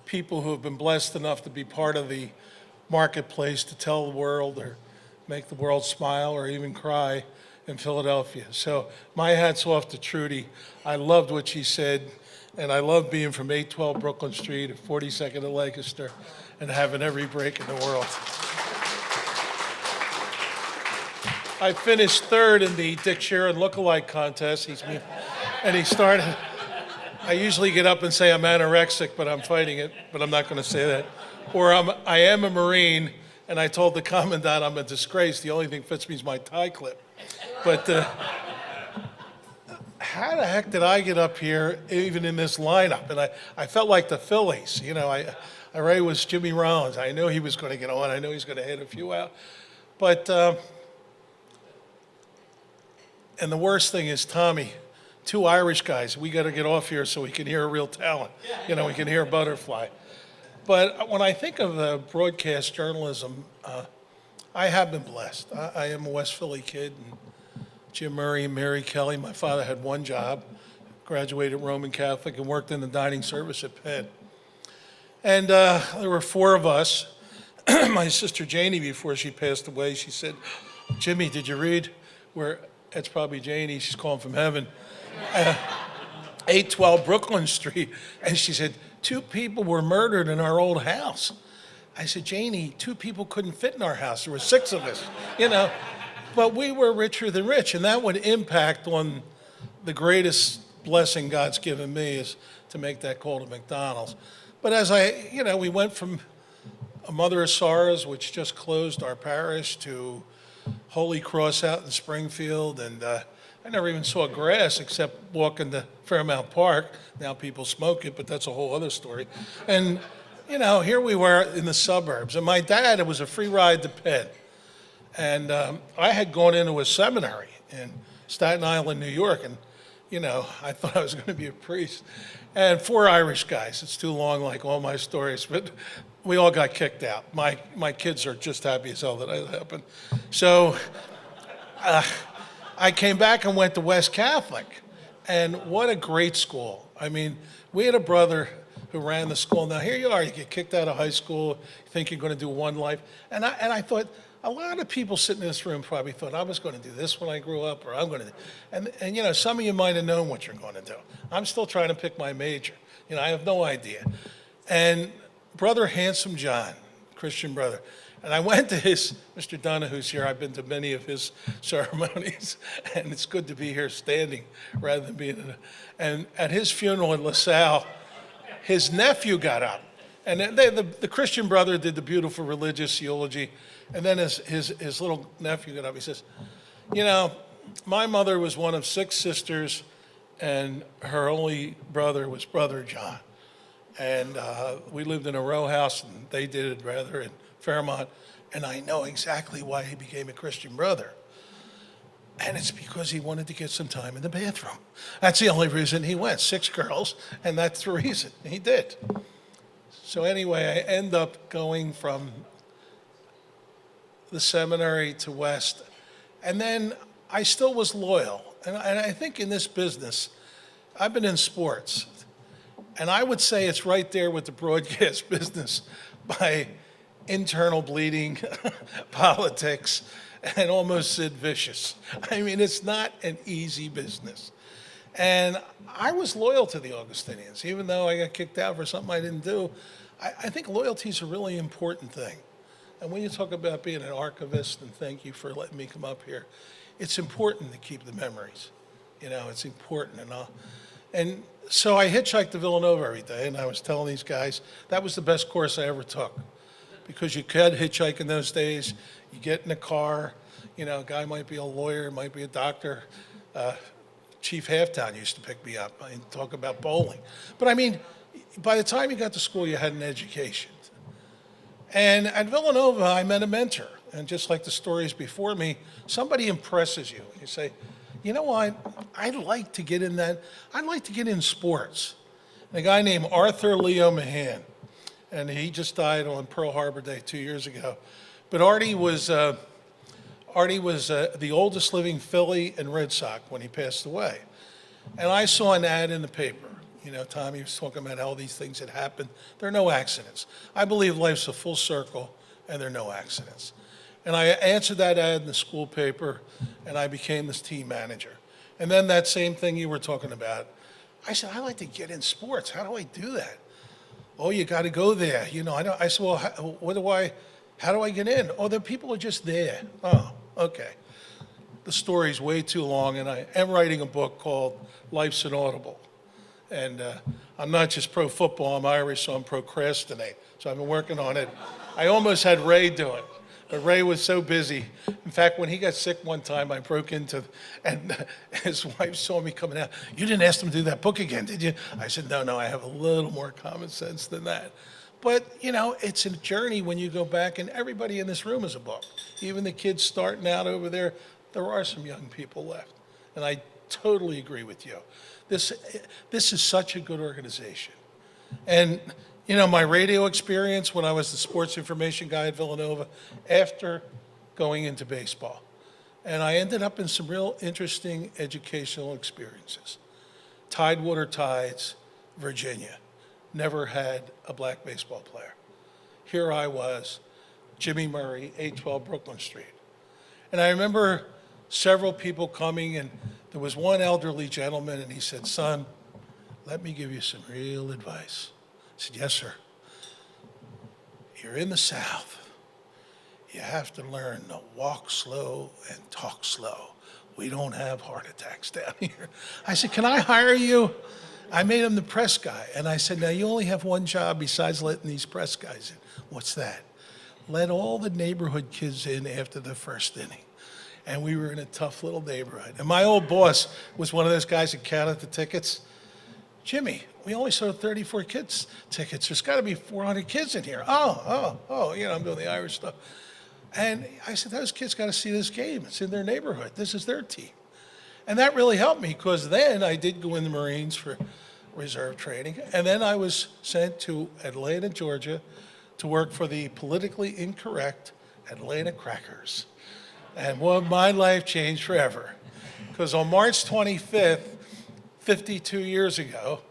people who have been blessed enough to be part of the marketplace to tell the world or make the world smile or even cry in Philadelphia. So my hat's off to Trudy. I loved what she said, and I love being from 812 Brooklyn Street at 42nd and Lancaster and having every break in the world. I finished 3rd in the Dick Sharon lookalike contest. He started. I usually get up and say I'm anorexic, but I'm fighting it, but I'm not going to say that. Or I am a Marine, and I told the commandant I'm a disgrace. The only thing fits me is my tie clip. But how the heck did I get up here, even in this lineup? And I felt like the Phillies. You know, I already was Jimmy Rollins. I knew he was going to get on. I knew he was going to hit a few out. But, and the worst thing is Tommy, 2 Irish guys. We got to get off here so we can hear a real talent. You know, we can hear Butterfly. But when I think of broadcast journalism, I have been blessed. I am a West Philly kid. And Jim Murray and Mary Kelly. My father had one job, graduated Roman Catholic, and worked in the dining service at Penn. And there were 4 of us. My sister Janie, before she passed away, she said, Jimmy, did you read where It's probably Janie, she's calling from heaven. 812 Brooklyn Street. And she said, 2 people were murdered in our old house. I said, Janie, 2 people couldn't fit in our house. There were 6 of us, you know. But we were richer than rich, and that would impact on the greatest blessing God's given me is to make that call to McDonald's. But as we went from a Mother of Sorrows, which just closed our parish, to Holy Cross out in Springfield, and I never even saw grass except walking to Fairmount Park. Now people smoke it, but that's a whole other story. And, here we were in the suburbs, and my dad, it was a free ride to Penn. And I had gone into a seminary in Staten Island, New York, and, I thought I was going to be a priest. And 4 Irish guys. It's too long, like all my stories, but we all got kicked out. My kids are just happy as hell that happened. So I came back and went to West Catholic, and what a great school. I mean, we had a brother who ran the school. Now, here you are, you get kicked out of high school, you think you're going to do one life. And I thought, a lot of people sitting in this room probably thought, I was going to do this when I grew up, or I'm going to do, and some of you might have known what you're going to do. I'm still trying to pick my major. I have no idea. And Brother Handsome John, Christian brother, and I went to Mr. Donahue's here. I've been to many of his ceremonies, and it's good to be here standing rather than being and at his funeral in LaSalle, his nephew got up, and the Christian brother did the beautiful religious eulogy, and then his little nephew got up. He says, my mother was one of 6 sisters, and her only brother was Brother John. And we lived in a row house, and they did rather in Fairmont, and I know exactly why he became a Christian brother. And it's because he wanted to get some time in the bathroom. That's the only reason he went. 6 girls, and that's the reason he did. So anyway, I end up going from the seminary to West, and then I still was loyal. And I think in this business, I've been in sports, and I would say it's right there with the broadcast business by internal bleeding, politics, and almost Sid Vicious. I mean, it's not an easy business. And I was loyal to the Augustinians, even though I got kicked out for something I didn't do. I think loyalty is a really important thing. And when you talk about being an archivist, and thank you for letting me come up here, it's important to keep the memories. It's important. And so I hitchhiked to Villanova every day, and I was telling these guys, that was the best course I ever took. Because you could hitchhike in those days. You get in a car, a guy might be a lawyer, might be a doctor. Chief Halftown used to pick me up and talk about bowling. But I mean, by the time you got to school, you had an education. And at Villanova, I met a mentor. And just like the stories before me, somebody impresses you. You say, you know what, I'd like to get in that, I'd like to get in sports. And a guy named Arthur Leo Mahan, and he just died on Pearl Harbor Day 2 years ago. But Artie was the oldest living Philly and Red Sox when he passed away. And I saw an ad in the paper. Tommy was talking about all these things that happened. There are no accidents. I believe life's a full circle, and there are no accidents. And I answered that ad in the school paper, and I became this team manager. And then that same thing you were talking about, I said, I'd like to get in sports. How do I do that? Oh, you got to go there. I said, well, how do I get in? Oh, the people are just there. Oh, okay. The story's way too long, and I am writing a book called Life's an Audible. And I'm not just pro football, I'm Irish, so I'm procrastinate. So I've been working on it. I almost had Ray do it, but Ray was so busy. In fact, when he got sick one time, I broke into, and his wife saw me coming out. You didn't ask him to do that book again, did you? I said, no, I have a little more common sense than that. But, it's a journey when you go back, and everybody in this room is a book. Even the kids starting out over there, there are some young people left. And I totally agree with you. This is such a good organization. And, my radio experience when I was the sports information guy at Villanova, after going into baseball. And I ended up in some real interesting educational experiences. Tidewater Tides, Virginia, never had a black baseball player. Here I was, Jimmy Murray, 812 Brooklyn Street. And I remember several people coming, and there was one elderly gentleman, and he said, "Son, let me give you some real advice." I said, "Yes, sir." "You're in the South. You have to learn to walk slow and talk slow. We don't have heart attacks down here." I said, "Can I hire you?" I made him the press guy. And I said, "Now you only have one job besides letting these press guys in." "What's that?" "Let all the neighborhood kids in after the first inning." And we were in a tough little neighborhood. And my old boss was one of those guys that counted the tickets. "Jimmy, we only sold 34 kids tickets. There's got to be 400 kids in here." Oh, I'm doing the Irish stuff. And I said, "Those kids got to see this game. It's in their neighborhood. This is their team." And that really helped me, because then I did go in the Marines for reserve training. And then I was sent to Atlanta, Georgia, to work for the politically incorrect Atlanta Crackers. And well, my life changed forever. Because on March 25th, 52 years ago,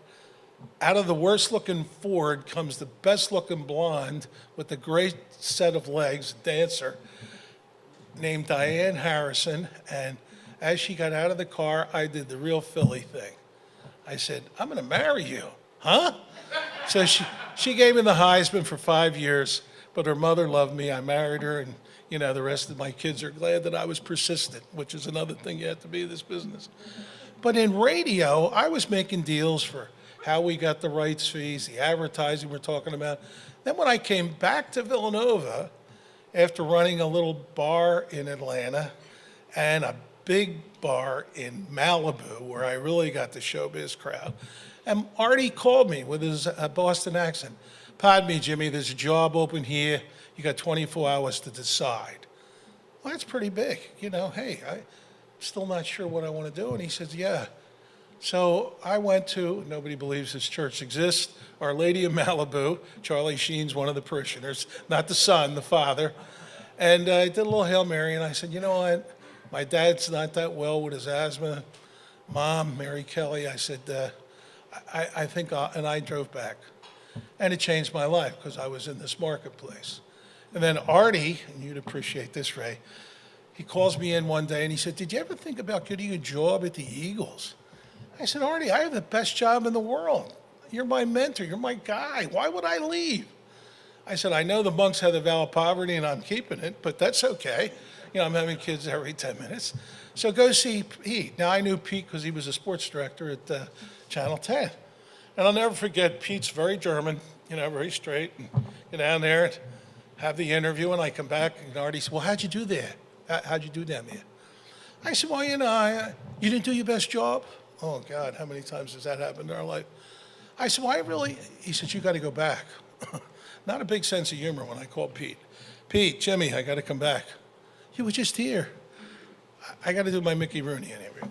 out of the worst looking Ford comes the best looking blonde with a great set of legs, dancer, named Diane Harrison. And as she got out of the car, I did the real Philly thing. I said, "I'm going to marry you." "Huh?" So she gave me the Heisman for 5 years, but her mother loved me. I married her, and the rest of my kids are glad that I was persistent, which is another thing you have to be in this business. But in radio, I was making deals for how we got the rights fees, the advertising we're talking about. Then when I came back to Villanova, after running a little bar in Atlanta and a big bar in Malibu, where I really got the showbiz crowd, and Artie called me with his Boston accent. "Pardon me, Jimmy, there's a job open here. You got 24 hours to decide." Well, that's pretty big. Hey, I'm still not sure what I want to do. And he says, "Yeah." So I went to, nobody believes this church exists, Our Lady of Malibu. Charlie Sheen's one of the parishioners, not the son, the father. And I did a little Hail Mary, and I said, "You know what? My dad's not that well with his asthma. Mom, Mary Kelly," I said, I think and I drove back. And it changed my life, because I was in this marketplace. And then Artie, and you'd appreciate this, Ray, he calls me in one day and he said, "Did you ever think about getting a job at the Eagles?" I said, "Artie, I have the best job in the world. You're my mentor. You're my guy. Why would I leave?" I said, "I know the monks have the vow of poverty and I'm keeping it, but that's okay. I'm having kids every 10 minutes. So go see Pete." Now, I knew Pete because he was a sports director at Channel 10. And I'll never forget, Pete's very German, very straight. And get down there and have the interview, and I come back, and Artie said, "Well, how'd you do there? How'd you do down there?" I said, "Well, you didn't do your best job." Oh, God, how many times has that happened in our life? I said, "Well, He said, "You got to go back." Not a big sense of humor when I called Pete. "Pete, Jimmy, I got to come back." "You were just here." I got to do my Mickey Rooney interview.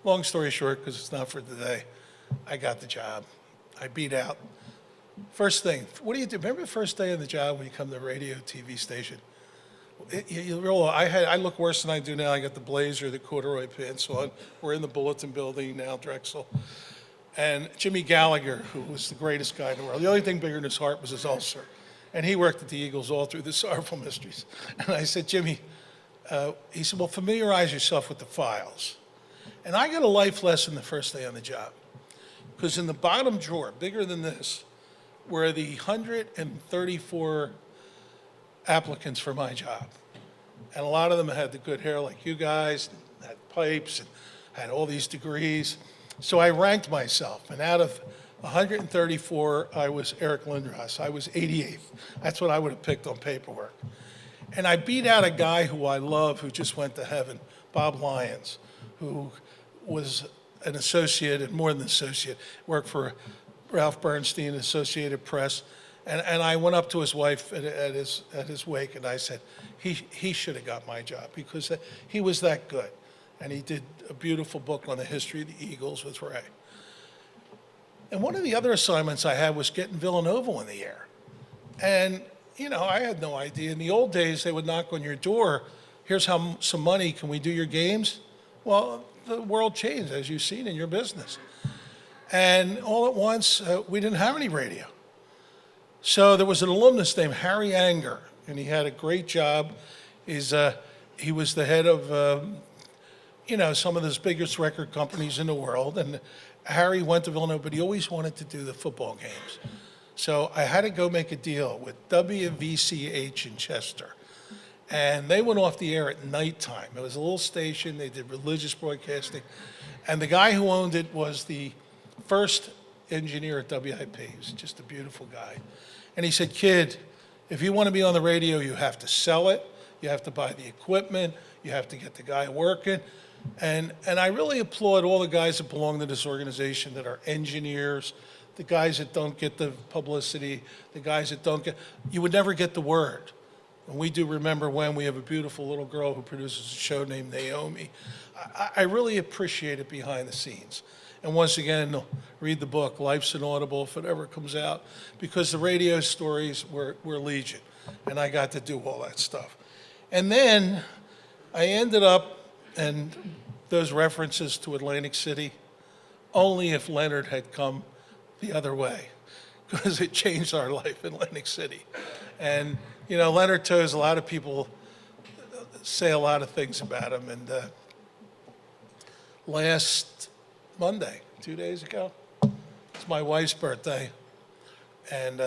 Long story short, because it's not for today, I got the job. I beat out. First thing, what do you do? Remember the first day on the job when you come to a radio, TV station? I look worse than I do now. I got the blazer, the corduroy pants on. We're in the Bulletin building now, Drexel. And Jimmy Gallagher, who was the greatest guy in the world, the only thing bigger in his heart was his ulcer. And he worked at the Eagles all through the Sorrowful Mysteries. And I said, "Jimmy," he said, "Well, familiarize yourself with the files." And I got a life lesson the first day on the job. Because in the bottom drawer, bigger than this, were the 134 applicants for my job. And a lot of them had the good hair like you guys, and had pipes, and had all these degrees. So I ranked myself, and out of 134, I was Eric Lindros. I was 88th. That's what I would have picked on paperwork. And I beat out a guy who I love, who just went to heaven, Bob Lyons, who was an associate, and more than associate, worked for Ralph Bernstein, Associated Press. And I went up to his wife at his wake, and I said, he should have got my job, because he was that good. And he did a beautiful book on the history of the Eagles with Ray. And one of the other assignments I had was getting Villanova on the air. And, I had no idea. In the old days, they would knock on your door, "Here's some money, can we do your games?" Well, the world changed, as you've seen in your business. And all at once, we didn't have any radio. So there was an alumnus named Harry Anger, and he had a great job. He was the head of you know, some of the biggest record companies in the world. And Harry went to Villanova, but he always wanted to do the football games. So I had to go make a deal with WVCH in Chester. And they went off the air at nighttime. It was a little station. They did religious broadcasting. And the guy who owned it was the first engineer at WIP. He was just a beautiful guy. And he said, kid, if you want to be on the radio, you have to sell it. You have to buy the equipment. You have to get the guy working. And I really applaud all the guys that belong to this organization that are engineers, the guys that don't get the publicity, the guys that don't get, you would never get the word. And we do remember when we have a beautiful little girl who produces a show named Naomi. I really appreciate it behind the scenes. And once again, read the book, Life's an Audible, if it ever comes out, because the radio stories were legion, and I got to do all that stuff. And then I ended up, and those references to Atlantic City, only if Leonard had come the other way, because it changed our life in Atlantic City. And, you know, Leonard Toews, a lot of people say a lot of things about him, and last Monday, 2 days ago, it's my wife's birthday, and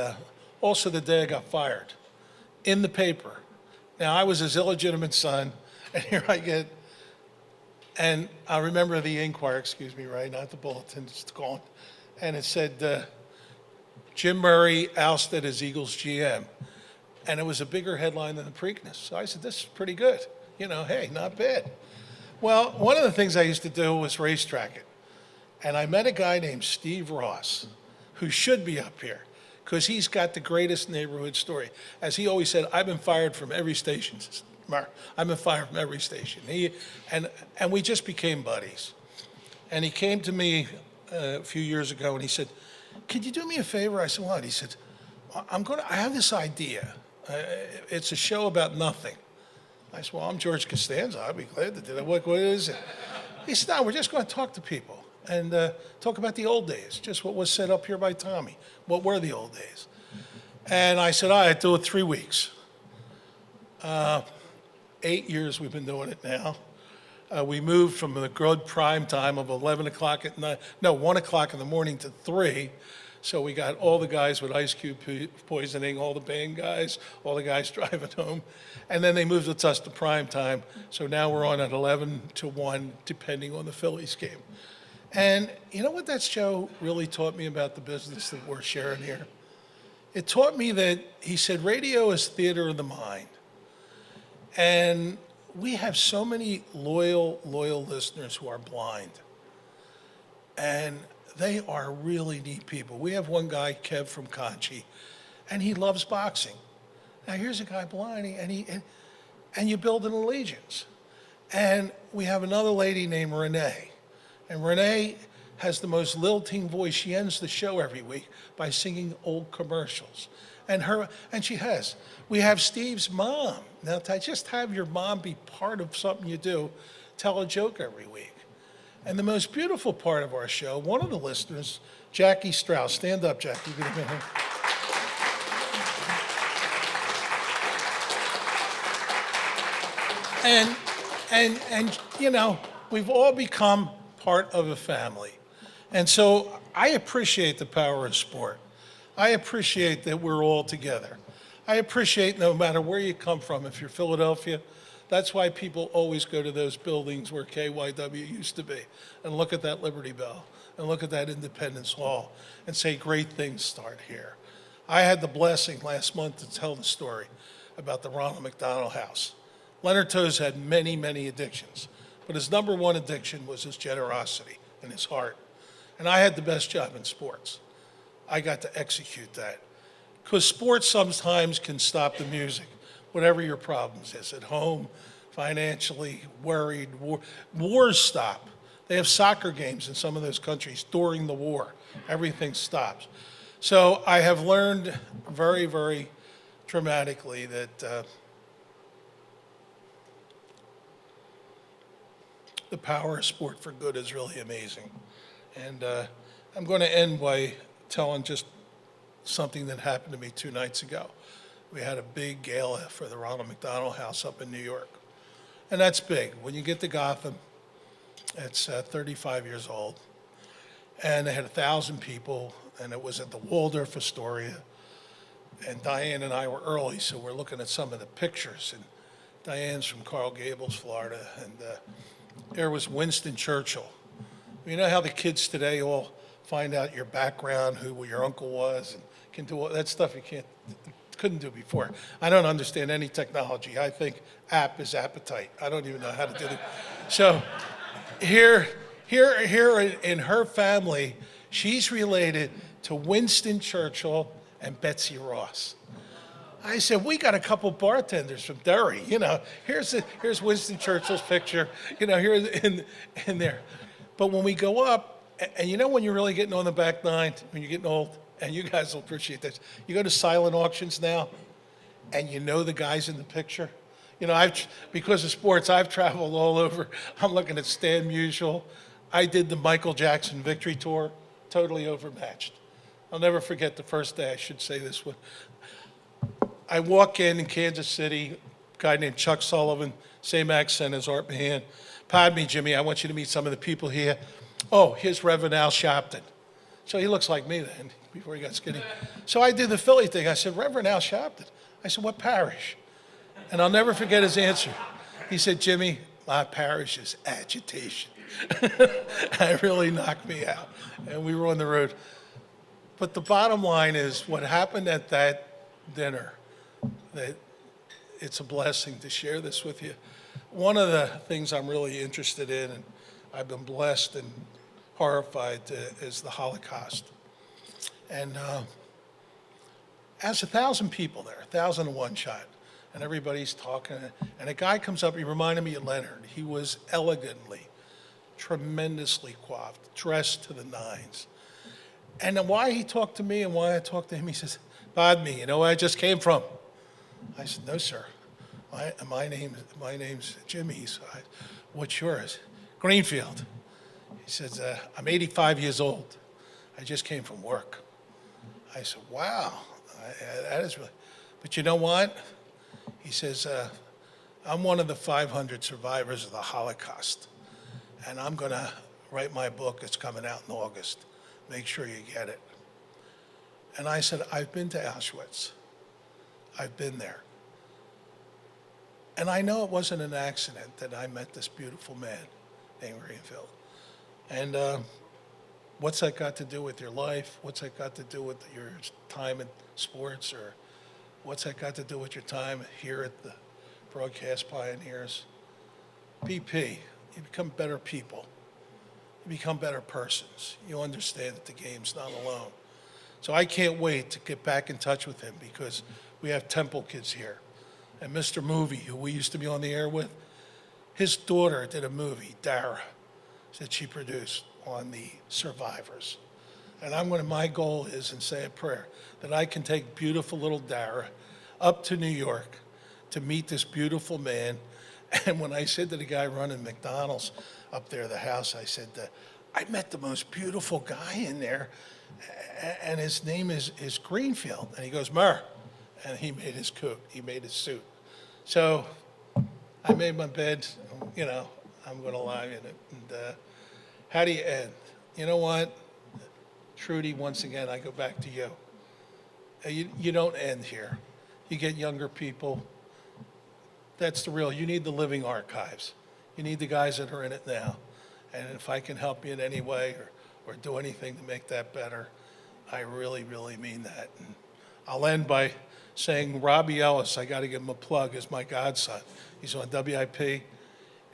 also the day I got fired, in the paper. Now, I was his illegitimate son, and here I get, and I remember the Inquirer, excuse me, right, not the Bulletin, it's gone, and it said, Jim Murray ousted as Eagles GM. And it was a bigger headline than the Preakness. So I said, this is pretty good. You know, hey, not bad. Well, one of the things I used to do was racetrack it. And I met a guy named Steve Ross, who should be up here, because he's got the greatest neighborhood story. As he always said, I've been fired from every station. Mark, I've been fired from every station. And we just became buddies. And he came to me a few years ago and he said, could you do me a favor? I said, what? He said, I have this idea. It's a show about nothing. I said, well, I'm George Costanza. I'd be glad to do that. What is it? He said, no, we're just going to talk to people and talk about the old days, just what was set up here by Tommy. What were the old days? And I said, all right, do it 3 weeks. 8 years we've been doing it now. We moved from the good prime time of 11 o'clock at night, no, 1 o'clock in the morning to 3. So we got all the guys with ice cube poisoning, all the band guys, all the guys driving home. And then they moved us to prime time. So now we're on at 11 to 1, depending on the Phillies game. And you know what that show really taught me about the business that we're sharing here? It taught me that, he said, radio is theater of the mind. And we have so many loyal listeners who are blind. And they are really neat people. We have one guy, Kev from Conchi, and he loves boxing. Now here's a guy blind, and you build an allegiance. And we have another lady named Renee. And Renee has the most lilting voice. She ends the show every week by singing old commercials. And she has. We have Steve's mom. Now, to just have your mom be part of something you do, tell a joke every week. And the most beautiful part of our show, one of the listeners, Jackie Strauss. Stand up, Jackie. Good evening. And you know, we've all become part of a family. And so I appreciate the power of sport. I appreciate that we're all together. I appreciate no matter where you come from, if you're Philadelphia, that's why people always go to those buildings where KYW used to be and look at that Liberty Bell and look at that Independence Hall and say great things start here. I had the blessing last month to tell the story about the Ronald McDonald House. Leonard Toews had many, many addictions, but his number one addiction was his generosity and his heart. And I had the best job in sports. I got to execute that. Because sports sometimes can stop the music, whatever your problems is, at home, financially, worried, wars stop. They have soccer games in some of those countries during the war. Everything stops. So I have learned very, very dramatically that the power of sport for good is really amazing. And I'm going to end by telling just something that happened to me 2 nights ago. We had a big gala for the Ronald McDonald House up in New York. And that's big. When you get to Gotham, It's 35 years old. And they had 1,000 people, and it was at the Waldorf Astoria. And Diane and I were early, so we're looking at some of the pictures. And Diane's from Coral Gables, Florida, and there was Winston Churchill. You know how the kids today all find out your background, who your uncle was, and can do all that stuff you couldn't do before. I don't understand any technology. I think app is appetite. I don't even know how to do it. So here in her family, she's related to Winston Churchill and Betsy Ross. I said, we got a couple bartenders from Derry. You know, here's Winston Churchill's picture. You know, here in there. But when we go up, and you know when you're really getting on the back nine, when you're getting old, and you guys will appreciate this. You go to silent auctions now, and you know the guys in the picture. You know, because of sports, I've traveled all over. I'm looking at Stan Musial. I did the Michael Jackson Victory Tour, totally overmatched. I'll never forget the first day. I should say this one. I walk in Kansas City, a guy named Chuck Sullivan, same accent as Art Mahan. Pardon me, Jimmy, I want you to meet some of the people here. Oh, here's Reverend Al Sharpton. So he looks like me then, before he got skinny. So I did the Philly thing. I said, Reverend Al Sharpton. I said, what parish? And I'll never forget his answer. He said, Jimmy, my parish is agitation. It really knocked me out. And we were on the road. But the bottom line is what happened at that dinner, that it's a blessing to share this with you. One of the things I'm really interested in, and I've been blessed and horrified, is the Holocaust. And as 1,000 people there, 1,001 shot, and everybody's talking, and a guy comes up, he reminded me of Leonard. He was elegantly, tremendously coiffed, dressed to the nines. And then why he talked to me and why I talked to him, he says, pardon me, you know where I just came from? I said, no, sir. My name's Jimmy. He said, what's yours? Greenfield. He says, I'm 85 years old. I just came from work. I said, wow, that is really, but you know what? He says, I'm one of the 500 survivors of the Holocaust, and I'm going to write my book. It's coming out in August. Make sure you get it. And I said, I've been to Auschwitz. I've been there. And I know it wasn't an accident that I met this beautiful man named Greenfield. And what's that got to do with your life? What's that got to do with your time in sports? Or what's that got to do with your time here at the Broadcast Pioneers? BP, you become better people. You become better persons. You understand that the game's not alone. So I can't wait to get back in touch with him because we have Temple kids here. And Mr. Movie, who we used to be on the air with, his daughter did a movie, Dara, that she produced on the survivors. And my goal is, and say a prayer, that I can take beautiful little Dara up to New York to meet this beautiful man. And when I said to the guy running McDonald's up there, the house, I said, I met the most beautiful guy in there, and his name is Greenfield. And he goes, Murr. And he made his coat, he made his suit. So I made my bed, you know, I'm going to lie in it. And how do you end? You know what? Trudy, once again, I go back to you. You don't end here. You get younger people. That's the real, you need the living archives. You need the guys that are in it now. And if I can help you in any way or do anything to make that better, I really, really mean that. And I'll end by saying Robbie Ellis, I got to give him a plug, is my godson. He's on WIP,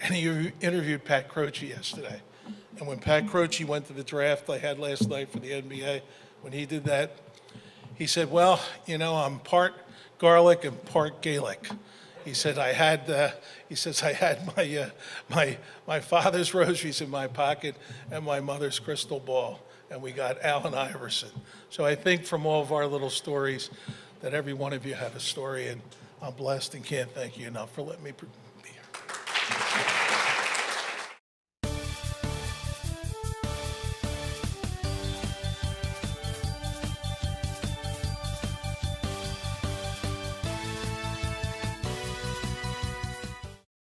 and he interviewed Pat Croce yesterday. And when Pat Croce went to the draft I had last night for the NBA, when he did that, he said, well, you know, I'm part garlic and part Gaelic. He said, I had my father's rosaries in my pocket and my mother's crystal ball, and we got Allen Iverson. So I think from all of our little stories that every one of you have a story, and I'm blessed and can't thank you enough for letting me